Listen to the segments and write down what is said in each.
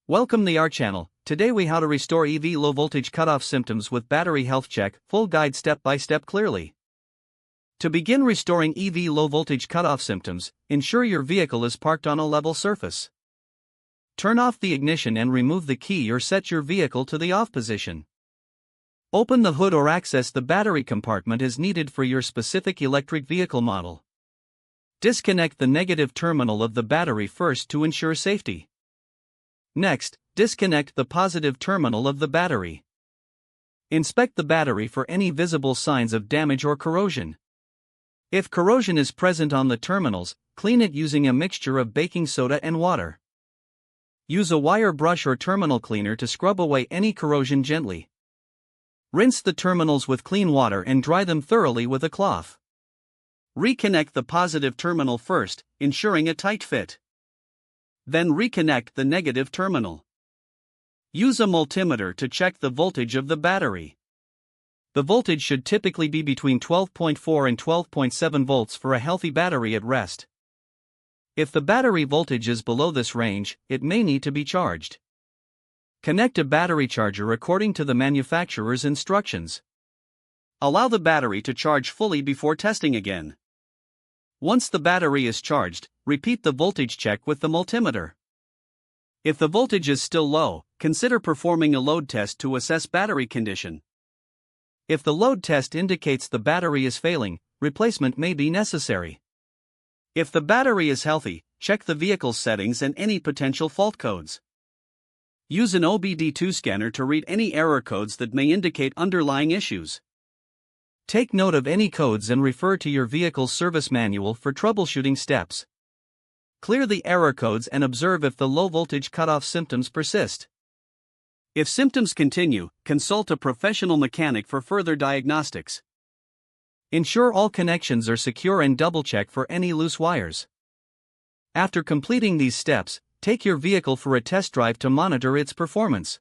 Welcome to our channel. Today we how to restore EV low voltage cutoff symptoms with battery health check, full guide step by step clearly. To begin restoring EV low voltage cutoff symptoms, ensure your vehicle is parked on a level surface. Turn off the ignition and remove the key or set your vehicle to the off position. Open the hood or access the battery compartment as needed for your specific electric vehicle model. Disconnect the negative terminal of the battery first to ensure safety. Next, disconnect the positive terminal of the battery. Inspect the battery for any visible signs of damage or corrosion. If corrosion is present on the terminals, clean it using a mixture of baking soda and water. Use a wire brush or terminal cleaner to scrub away any corrosion gently. Rinse the terminals with clean water and dry them thoroughly with a cloth. Reconnect the positive terminal first, ensuring a tight fit. Then reconnect the negative terminal. Use a multimeter to check the voltage of the battery. The voltage should typically be between 12.4 and 12.7 volts for a healthy battery at rest. If the battery voltage is below this range, it may need to be charged. Connect a battery charger according to the manufacturer's instructions. Allow the battery to charge fully before testing again. Once the battery is charged, repeat the voltage check with the multimeter. If the voltage is still low, consider performing a load test to assess battery condition. If the load test indicates the battery is failing, replacement may be necessary. If the battery is healthy, check the vehicle's settings and any potential fault codes. Use an OBD2 scanner to read any error codes that may indicate underlying issues. Take note of any codes and refer to your vehicle's service manual for troubleshooting steps. Clear the error codes and observe if the low voltage cutoff symptoms persist. If symptoms continue, consult a professional mechanic for further diagnostics. Ensure all connections are secure and double-check for any loose wires. After completing these steps, take your vehicle for a test drive to monitor its performance.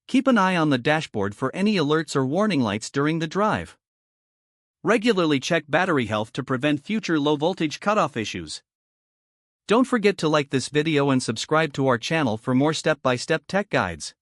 Keep an eye on the dashboard for any alerts or warning lights during the drive. Regularly check battery health to prevent future low voltage cutoff issues. Don't forget to like this video and subscribe to our channel for more step-by-step tech guides.